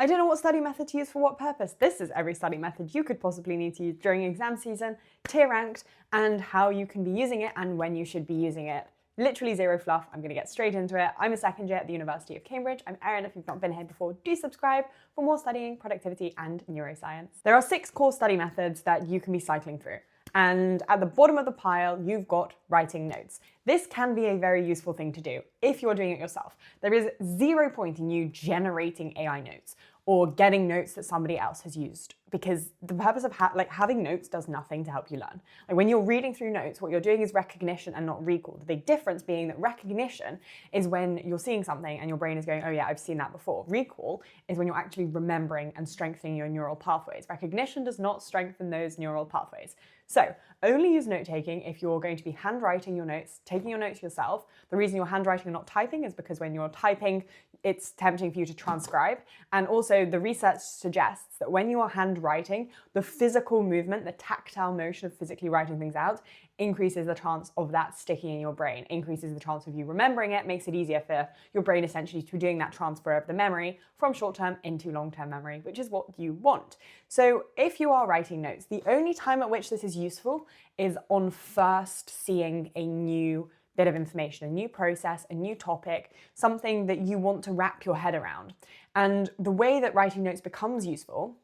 I don't know what study method to use for what purpose. This is every study method you could possibly need to use during exam season, tier ranked, and how you can be using it and when you should be using it. Literally zero fluff. I'm going to get straight into it. I'm a second year at the University of Cambridge. I'm Erin. If you've not been here before, do subscribe for more studying, productivity, and neuroscience. There are 6 core study methods that you can be cycling through. And at the bottom of the pile, you've got writing notes. This can be a very useful thing to do if you're doing it yourself. There is zero point in you generating AI notes or getting notes that somebody else has used, because the purpose of having notes does nothing to help you learn. Like when you're reading through notes, what you're doing is recognition and not recall. The big difference being that recognition is when you're seeing something and your brain is going, oh yeah, I've seen that before. Recall is when you're actually remembering and strengthening your neural pathways. Recognition does not strengthen those neural pathways. So only use note-taking if you're going to be handwriting your notes, taking your notes yourself. The reason you're handwriting and not typing is because when you're typing, it's tempting for you to transcribe. And also the research suggests that when you are handwriting, the physical movement, the tactile motion of physically writing things out increases the chance of that sticking in your brain, increases the chance of you remembering it, makes it easier for your brain essentially to be doing that transfer of the memory from short-term into long-term memory, which is what you want. So if you are writing notes, the only time at which this is useful is on first seeing a new bit of information, a new process, a new topic, something that you want to wrap your head around. And the way that writing notes becomes useful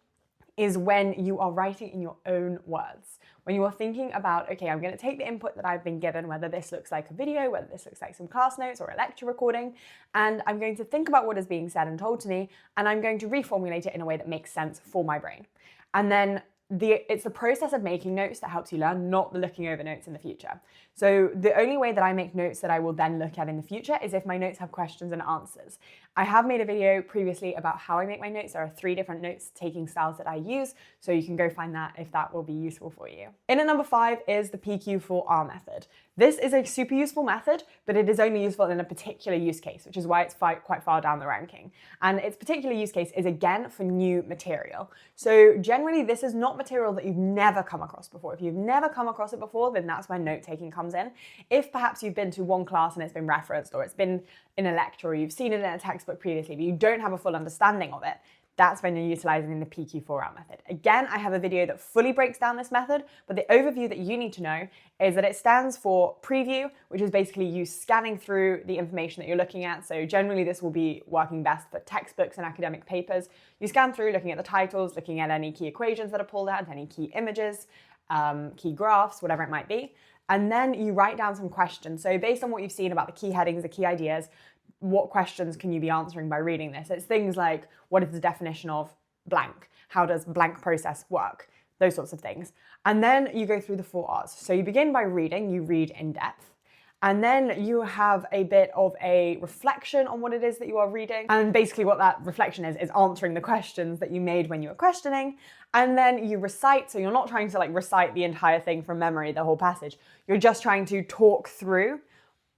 is when you are writing in your own words. When you are thinking about, okay, I'm going to take the input that I've been given, whether this looks like a video, whether this looks like some class notes or a lecture recording, and I'm going to think about what is being said and told to me, and I'm going to reformulate it in a way that makes sense for my brain. And then it's the process of making notes that helps you learn, not the looking over notes in the future. So the only way that I make notes that I will then look at in the future is if my notes have questions and answers. I have made a video previously about how I make my notes. There are 3 different notes-taking styles that I use, so you can go find that if that will be useful for you. In at number 5 is the PQ4R method. This is a super useful method, but it is only useful in a particular use case, which is why it's quite far down the ranking. And its particular use case is, again, for new material. So generally, this is not material that you've never come across before. If you've never come across it before, then that's where note-taking comes in. If perhaps you've been to one class and it's been referenced, or it's been in a lecture, or you've seen it in a textbook previously, but you don't have a full understanding of it, that's when you're utilizing the PQ4R method. Again, I have a video that fully breaks down this method, but the overview that you need to know is that it stands for preview, which is basically you scanning through the information that you're looking at. So generally this will be working best for textbooks and academic papers. You scan through looking at the titles, looking at any key equations that are pulled out, any key images, key graphs, whatever it might be. And then you write down some questions. So based on what you've seen about the key headings, the key ideas, what questions can you be answering by reading this? It's things like, what is the definition of blank? How does blank process work? Those sorts of things. And then you go through the 4 R's. So you begin by reading, you read in depth. And then you have a bit of a reflection on what it is that you are reading. And basically what that reflection is answering the questions that you made when you were questioning. And then you recite, so you're not trying to recite the entire thing from memory, the whole passage. You're just trying to talk through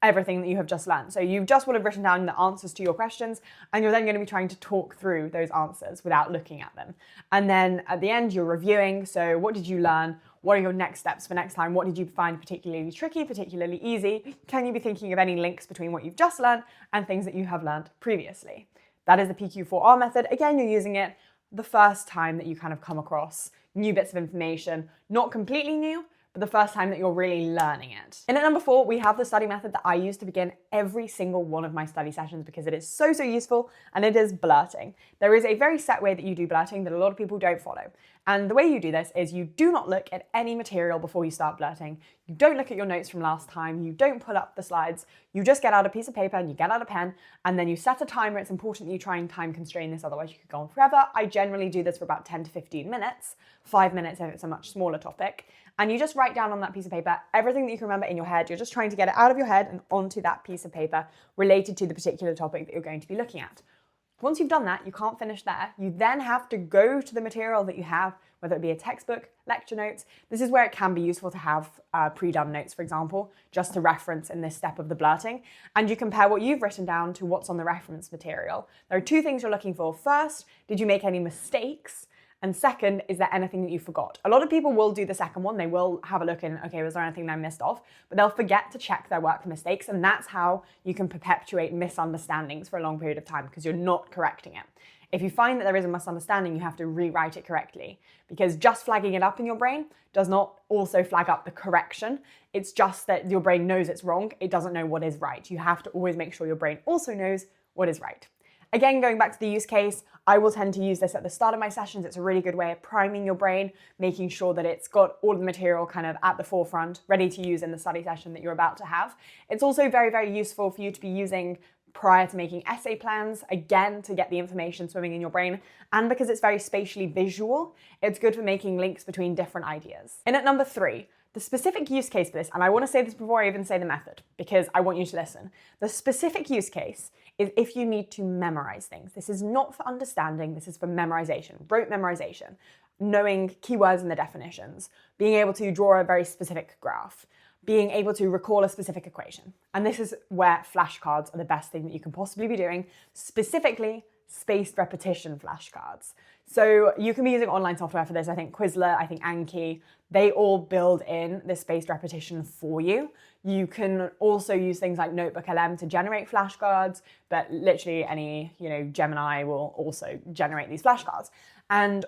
everything that you have just learned. So you just will have written down the answers to your questions, and you're then going to be trying to talk through those answers without looking at them. And then at the end, you're reviewing. So what did you learn? What are your next steps for next time? What did you find particularly tricky, particularly easy? Can you be thinking of any links between what you've just learned and things that you have learned previously? That is the PQ4R method. Again, you're using it the first time that you kind of come across new bits of information, not completely new, but the first time that you're really learning it. And at number 4, we have the study method that I use to begin every single one of my study sessions because it is so useful, and it is blurting. There is a very set way that you do blurting that a lot of people don't follow. And the way you do this is you do not look at any material before you start blurting. You don't look at your notes from last time. You don't pull up the slides. You just get out a piece of paper and you get out a pen, and then you set a timer. It's important that you try and time constrain this, otherwise you could go on forever. I generally do this for about 10 to 15 minutes, 5 minutes if it's a much smaller topic. And you just write down on that piece of paper everything that you can remember in your head. You're just trying to get it out of your head and onto that piece of paper related to the particular topic that you're going to be looking at. Once you've done that, you can't finish there. You then have to go to the material that you have, whether it be a textbook, lecture notes. This is where it can be useful to have pre-done notes, for example, just to reference in this step of the blurting. And you compare what you've written down to what's on the reference material. There are 2 things you're looking for. First, did you make any mistakes? And second, is there anything that you forgot? A lot of people will do the second one. They will have a look in, okay, was there anything that I missed off? But they'll forget to check their work for mistakes. And that's how you can perpetuate misunderstandings for a long period of time, because you're not correcting it. If you find that there is a misunderstanding, you have to rewrite it correctly, because just flagging it up in your brain does not also flag up the correction. It's just that your brain knows it's wrong. It doesn't know what is right. You have to always make sure your brain also knows what is right. Again, going back to the use case, I will tend to use this at the start of my sessions. It's a really good way of priming your brain, making sure that it's got all of the material kind of at the forefront, ready to use in the study session that you're about to have. It's also very, very useful for you to be using prior to making essay plans, again, to get the information swimming in your brain. And because it's very spatially visual, it's good for making links between different ideas. In at number 3, the specific use case for this, and I want to say this before I even say the method, because I want you to listen. The specific use case is if you need to memorize things. This is not for understanding, this is for memorization, rote memorization, knowing keywords and the definitions, being able to draw a very specific graph, being able to recall a specific equation. And this is where flashcards are the best thing that you can possibly be doing, specifically spaced repetition flashcards. So you can be using online software for this. I think Quizlet, I think Anki, they all build in the spaced repetition for you. You can also use things like Notebook LM to generate flashcards, but literally any, Gemini will also generate these flashcards. And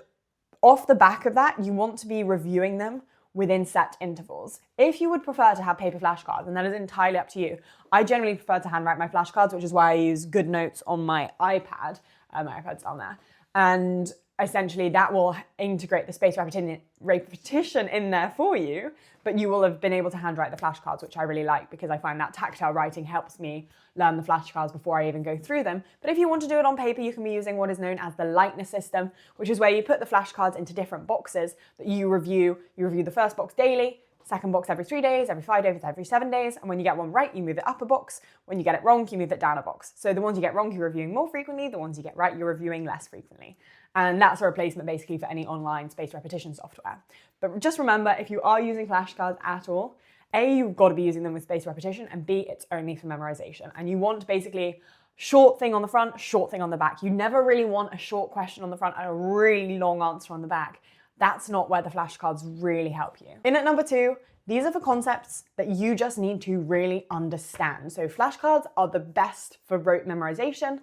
off the back of that, you want to be reviewing them within set intervals. If you would prefer to have paper flashcards, and that is entirely up to you, I generally prefer to handwrite my flashcards, which is why I use GoodNotes on my iPad. My iPad's down there. And essentially that will integrate the spaced repetition in there for you, but you will have been able to handwrite the flashcards, which I really like because I find that tactile writing helps me learn the flashcards before I even go through them. But if you want to do it on paper, you can be using what is known as the lightness system, which is where you put the flashcards into different boxes that you review. You review the first box daily, second box every 3 days, every 5 days, every 7 days. And when you get one right, you move it up a box. When you get it wrong, you move it down a box. So the ones you get wrong, you're reviewing more frequently. The ones you get right, you're reviewing less frequently. And that's a replacement basically for any online spaced repetition software. But just remember, if you are using flashcards at all, A, you've got to be using them with spaced repetition, and B, it's only for memorization. And you want basically short thing on the front, short thing on the back. You never really want a short question on the front and a really long answer on the back. That's not where the flashcards really help you. In at number 2, these are for concepts that you just need to really understand. So flashcards are the best for rote memorization.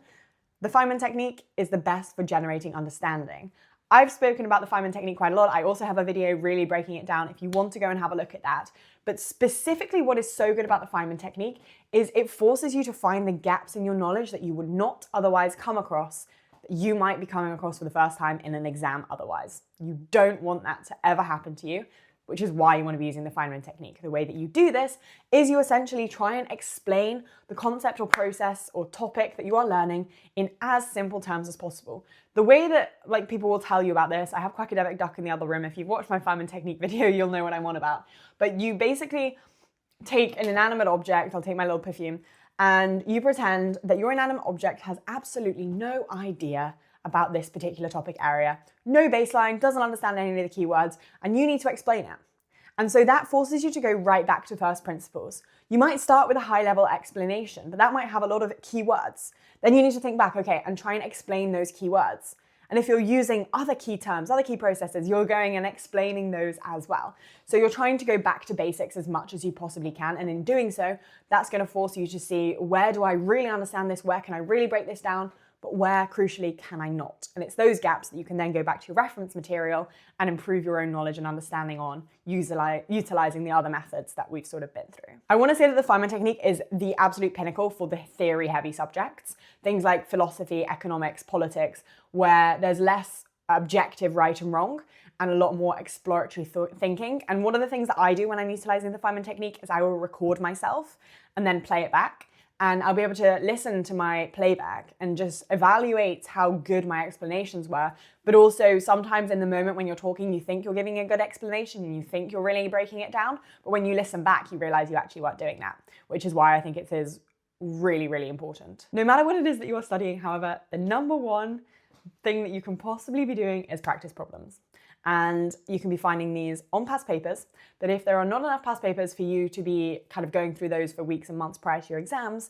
The Feynman Technique is the best for generating understanding. I've spoken about the Feynman Technique quite a lot. I also have a video really breaking it down if you want to go and have a look at that. But specifically what is so good about the Feynman Technique is it forces you to find the gaps in your knowledge that you would not otherwise come across, that you might be coming across for the first time in an exam otherwise. You don't want that to ever happen to you, which is why you want to be using the Feynman Technique. The way that you do this is you essentially try and explain the concept or process or topic that you are learning in as simple terms as possible. The way that people will tell you about this, I have Quacademic Duck in the other room. If you've watched my Feynman Technique video, you'll know what I'm on about. But you basically take an inanimate object, I'll take my little perfume, and you pretend that your inanimate object has absolutely no idea about this particular topic area, no baseline, doesn't understand any of the keywords, and you need to explain it. And so that forces you to go right back to first principles. You might start with a high-level explanation, but that might have a lot of keywords. Then you need to think back, okay, and try and explain those keywords. And if you're using other key terms, other key processes, you're going and explaining those as well. So you're trying to go back to basics as much as you possibly can. And in doing so, that's going to force you to see, where do I really understand this? Where can I really break this down? But where, crucially, can I not? And it's those gaps that you can then go back to your reference material and improve your own knowledge and understanding on utilizing the other methods that we've sort of been through. I want to say that the Feynman Technique is the absolute pinnacle for the theory-heavy subjects, things like philosophy, economics, politics, where there's less objective right and wrong and a lot more exploratory thinking. And one of the things that I do when I'm utilizing the Feynman Technique is I will record myself and then play it back. And I'll be able to listen to my playback and just evaluate how good my explanations were. But also sometimes in the moment when you're talking, you think you're giving a good explanation and you think you're really breaking it down. But when you listen back, you realize you actually weren't doing that, which is why I think it is really, really important. No matter what it is that you're studying, however, the number one thing that you can possibly be doing is practice problems. And you can be finding these on past papers, that if there are not enough past papers for you to be kind of going through those for weeks and months prior to your exams,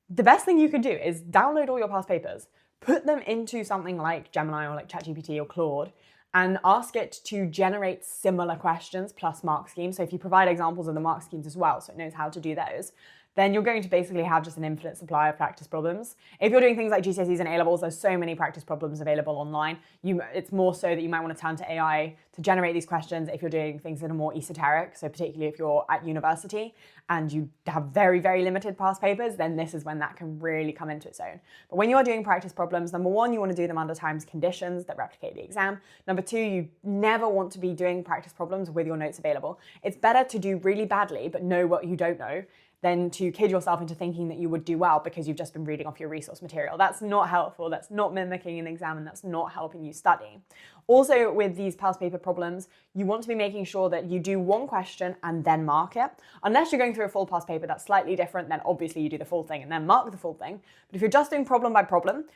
the best thing you could do is download all your past papers, put them into something like Gemini or like ChatGPT or Claude, and ask it to generate similar questions plus mark schemes. So if you provide examples of the mark schemes as well, so it knows how to do those, then you're going to basically have just an infinite supply of practice problems. If you're doing things like GCSEs and A-levels, there's so many practice problems available online. It's more so that you might want to turn to AI to generate these questions if you're doing things that are more esoteric. So particularly if you're at university and you have very, very limited past papers, then this is when that can really come into its own. But when you are doing practice problems, number one, you want to do them under times conditions that replicate the exam. Number two, you never want to be doing practice problems with your notes available. It's better to do really badly, but know what you don't know, than to kid yourself into thinking that you would do well because you've just been reading off your resource material. That's not helpful. That's not mimicking an exam, and that's not helping you study. Also, with these past paper problems, you want to be making sure that you do one question and then mark it. Unless you're going through a full past paper, that's slightly different, then obviously you do the full thing and then mark the full thing. But if you're just doing problem by problem,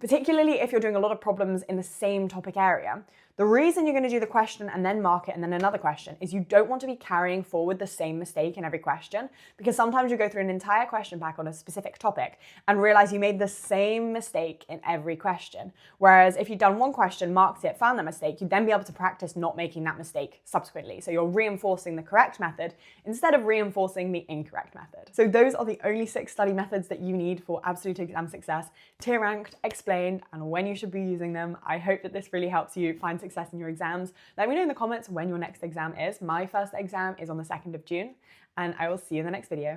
particularly if you're doing a lot of problems in the same topic area, the reason you're going to do the question and then mark it and then another question is you don't want to be carrying forward the same mistake in every question, because sometimes you go through an entire question back on a specific topic and realize you made the same mistake in every question. Whereas if you've done one question, marked it, found that mistake, you'd then be able to practice not making that mistake subsequently. So you're reinforcing the correct method instead of reinforcing the incorrect method. So those are the only 6 study methods that you need for absolute exam success: tier ranked, explained, and when you should be using them. I hope that this really helps you find success in your exams. Let me know in the comments when your next exam is. My first exam is on the 2nd of June, and I will see you in the next video.